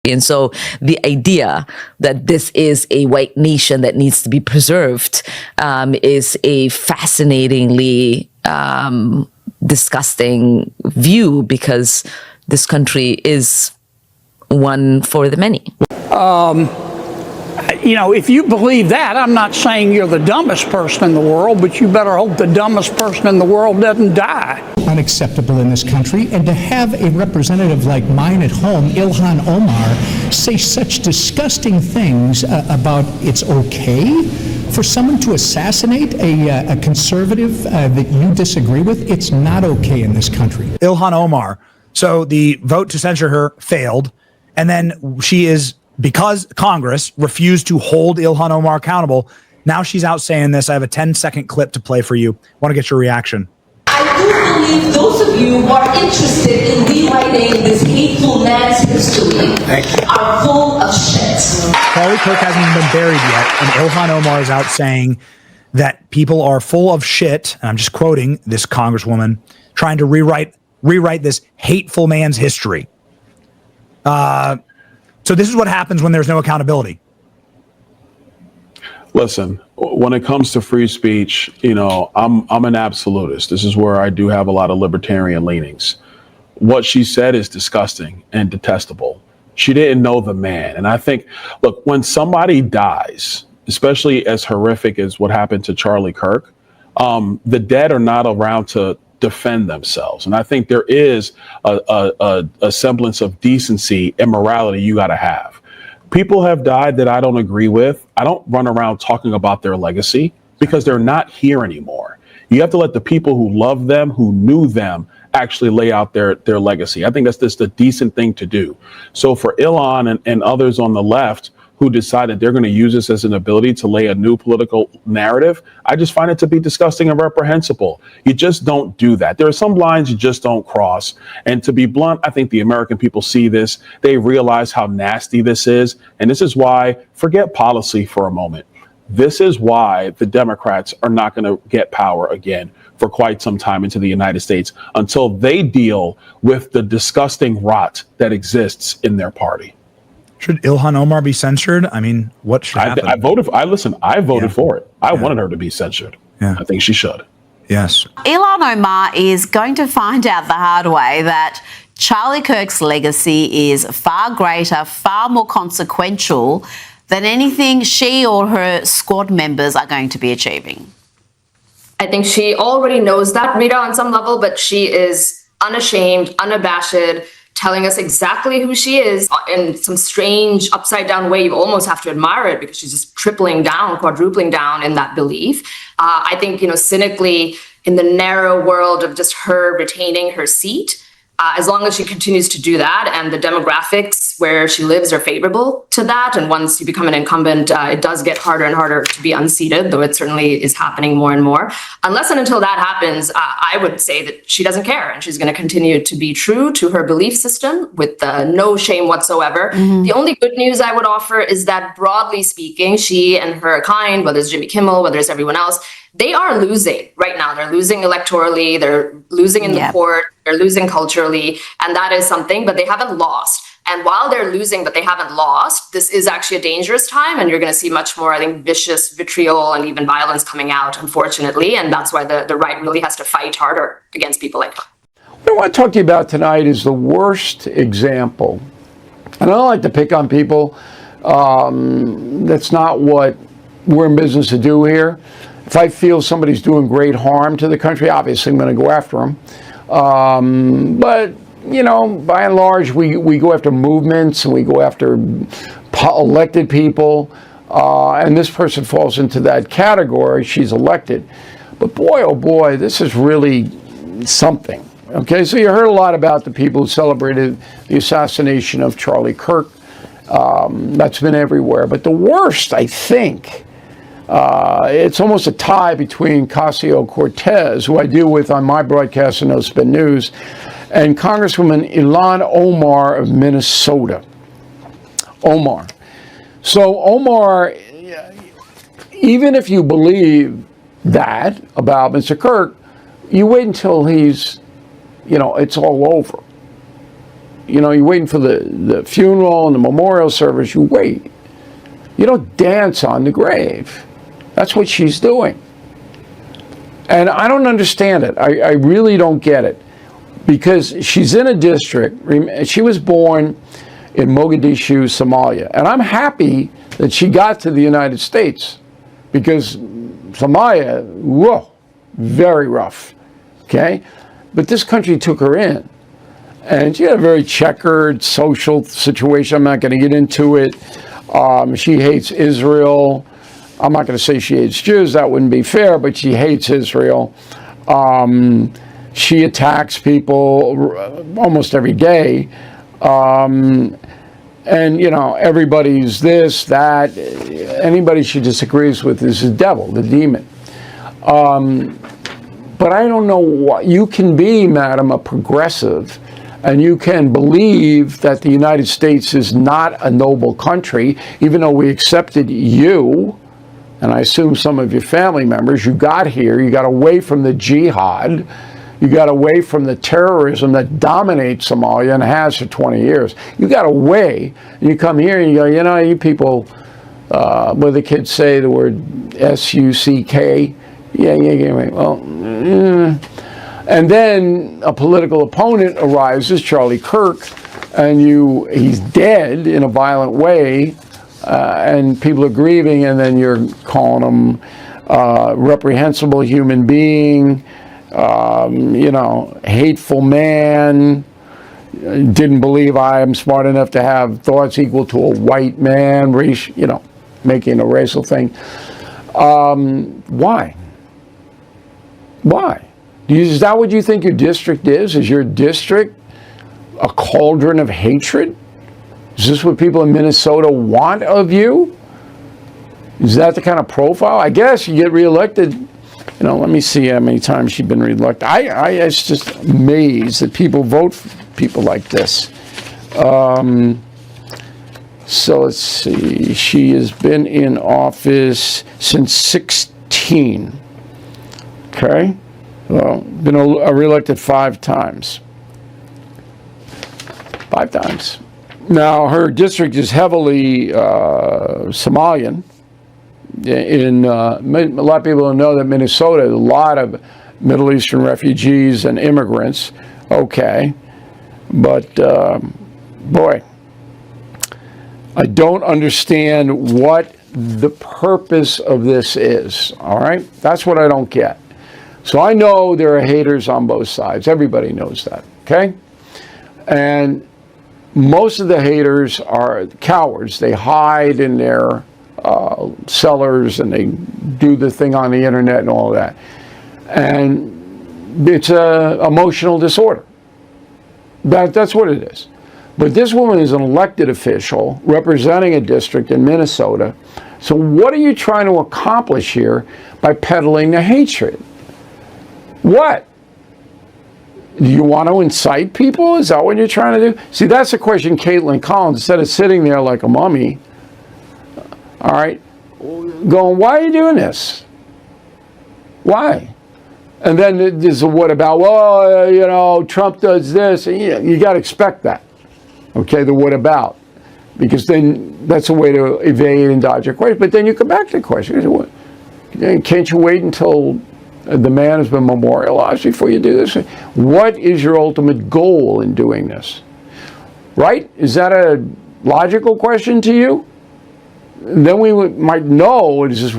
And so the idea that this is a white nation that needs to be preserved is a fascinatingly disgusting view, because this country is one for the many. If you believe that, I'm not saying you're the dumbest person in the world, but you better hope the dumbest person in the world doesn't die. Unacceptable in this country, and to have a representative like mine at home, Ilhan Omar, say such disgusting things about it's okay for someone to assassinate a conservative that you disagree with. It's not okay in this country. Ilhan Omar. So the vote to censure her failed, and then she is, because Congress refused to hold Ilhan Omar accountable, now she's out saying this. I have a 10-second clip to play for you. Want to get your reaction. I do believe those of you who are interested in rewriting this hateful man's history are full of shit. Charlie Kirk hasn't even been buried yet, and Ilhan Omar is out saying that people are full of shit, and I'm just quoting this congresswoman, trying to rewrite this hateful man's history. So this is what happens when there's no accountability. Listen, when it comes to free speech, I'm an absolutist. This is where I do have a lot of libertarian leanings. What she said is disgusting and detestable. She didn't know the man. And I think, look, when somebody dies, especially as horrific as what happened to Charlie Kirk, the dead are not around to defend themselves. And I think there is a semblance of decency and morality you got to have. People have died that I don't agree with. I don't run around talking about their legacy because they're not here anymore. You have to let the people who love them, who knew them, actually lay out their legacy. I think that's just a decent thing to do. So for Ilhan and others on the left who decided they're going to use this as an ability to lay a new political narrative, I just find it to be disgusting and reprehensible. You just don't do that. There are some lines you just don't cross. And to be blunt, I think the American people see this. They realize how nasty this is. And this is why, forget policy for a moment. This is why the Democrats are not going to get power again for quite some time into the United States until they deal with the disgusting rot that exists in their party. Should Ilhan Omar be censored? I mean, what should happen? I voted for it. I wanted her to be censored. Yeah. I think she should. Yes. Ilhan Omar is going to find out the hard way that Charlie Kirk's legacy is far greater, far more consequential than anything she or her squad members are going to be achieving. I think she already knows that, Rita, on some level, but she is unashamed, unabashed, telling us exactly who she is in some strange upside down way. You almost have to admire it because she's just tripling down, quadrupling down in that belief. I think, cynically, in the narrow world of just her retaining her seat, as long as she continues to do that and the demographics where she lives are favorable to that, and once you become an incumbent, it does get harder and harder to be unseated, though it certainly is happening more and more. Unless and until that happens, I would say that she doesn't care, and she's going to continue to be true to her belief system with no shame whatsoever. Mm-hmm. The only good news I would offer is that, broadly speaking, she and her kind, whether it's Jimmy Kimmel, whether it's everyone else, they are losing right now. They're losing electorally, they're losing in the court, they're losing culturally, and that is something, but they haven't lost. And while they're losing, but they haven't lost, this is actually a dangerous time, and you're going to see much more, I think, vicious vitriol and even violence coming out, unfortunately, and that's why the right really has to fight harder against people like that. What I want to talk to you about tonight is the worst example, and I don't like to pick on people. That's not what we're in business to do here. If I feel somebody's doing great harm to the country, obviously I'm going to go after them. But, by and large, we go after movements and we go after elected people. And this person falls into that category. She's elected. But boy, oh boy, this is really something. Okay, so you heard a lot about the people who celebrated the assassination of Charlie Kirk. That's been everywhere. But the worst, I think, it's almost a tie between Ocasio-Cortez, who I deal with on my broadcast in No Spin News, and Congresswoman Ilhan Omar of Minnesota. Omar. So Omar, even if you believe that about Mr. Kirk, you wait until he's, it's all over. you know, you're waiting for the funeral and the memorial service. You wait. You don't dance on the grave. That's what she's doing. And I don't understand it. I really don't get it. Because she's in a district, she was born in Mogadishu, Somalia. And I'm happy that she got to the United States, because Somalia, whoa, very rough, okay? But this country took her in. And she had a very checkered social situation. I'm not going to get into it. She hates Israel. I'm not going to say she hates Jews. That wouldn't be fair, but she hates Israel. She attacks people almost every day. And, you know, everybody's this, that. Anybody she disagrees with is the devil, the demon. But I don't know what you can be, madam, a progressive, and you can believe that the United States is not a noble country, even though we accepted you, and I assume some of your family members. You got here, you got away from the jihad, you got away from the terrorism that dominates Somalia and has for 20 years. You got away, and you come here and you go, you know, you people, where the kids say the word S-U-C-K, yeah, well, and then a political opponent arises, Charlie Kirk, and he's dead in a violent way, and people are grieving, and then you're calling him reprehensible human being, you know, hateful man, didn't believe I am smart enough to have thoughts equal to a white man, race, you know, making a racial thing. Why? Why? Is that what you think your district is? Is your district a cauldron of hatred? Is this what people in Minnesota want of you? Is that the kind of profile? I guess you get reelected. You know, let me see how many times she's been reelected. I was just amazed that people vote for people like this. So let's see. She has been in office since 16. Okay. Well, been reelected 5 times. 5 times. Now, her district is heavily Somalian. A lot of people don't know that Minnesota has a lot of Middle Eastern refugees and immigrants. Okay. But, boy, I don't understand what the purpose of this is. All right? That's what I don't get. So I know there are haters on both sides. Everybody knows that, okay? And most of the haters are cowards. They hide in their cellars and they do the thing on the internet and all of that. And it's an emotional disorder. That's what it is. But this woman is an elected official representing a district in Minnesota. So what are you trying to accomplish here by peddling the hatred? What? Do you want to incite people? Is that what you're trying to do? See, that's the question Caitlin Collins, instead of sitting there like a mummy, all right, going, why are you doing this? Why? And then there's a what about, well, you know, Trump does this. And you got to expect that, okay, the what about. Because then that's a way to evade and dodge a question. But then you come back to the question. Can't you wait until the man has been memorialized before you do this? What is your ultimate goal in doing this? Right? Is that a logical question to you? Then we might know, is this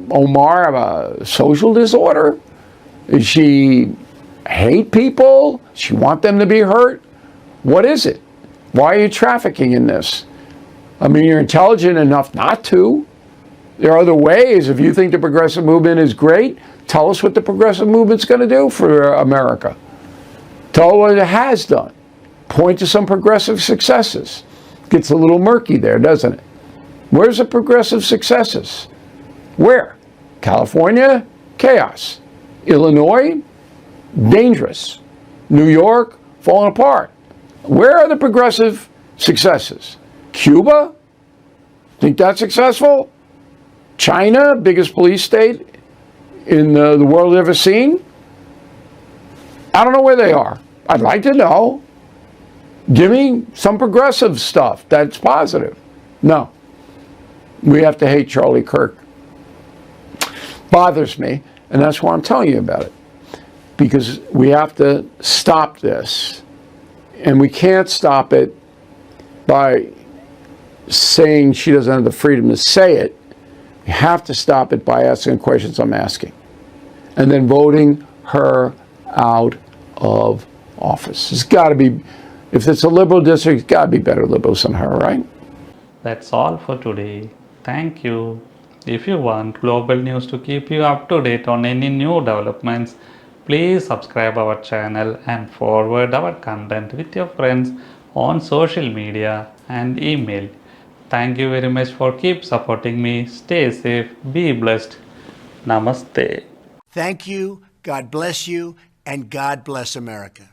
Omar have a social disorder? Does she hate people? Does she want them to be hurt? What is it? Why are you trafficking in this? I mean, you're intelligent enough not to. There are other ways. If you think the progressive movement is great, tell us what the progressive movement's going to do for America. Tell us what it has done. Point to some progressive successes. Gets a little murky there, doesn't it? Where's the progressive successes? Where? California? Chaos. Illinois? Dangerous. New York? Falling apart. Where are the progressive successes? Cuba? Think that's successful? China, biggest police state in the world ever seen? I don't know where they are. I'd like to know. Give me some progressive stuff that's positive. No. We have to hate Charlie Kirk. Bothers me, and that's why I'm telling you about it. Because we have to stop this. And we can't stop it by saying she doesn't have the freedom to say it. We have to stop it by asking questions I'm asking. And then voting her out of office. It's got to be, if it's a liberal district, it's got to be better liberals than her, right? That's all for today. Thank you. If you want global news to keep you up to date on any new developments, please subscribe our channel and forward our content with your friends on social media and email. Thank you very much for keep supporting me. Stay safe, be blessed. Namaste. Thank you, God bless you, and God bless America.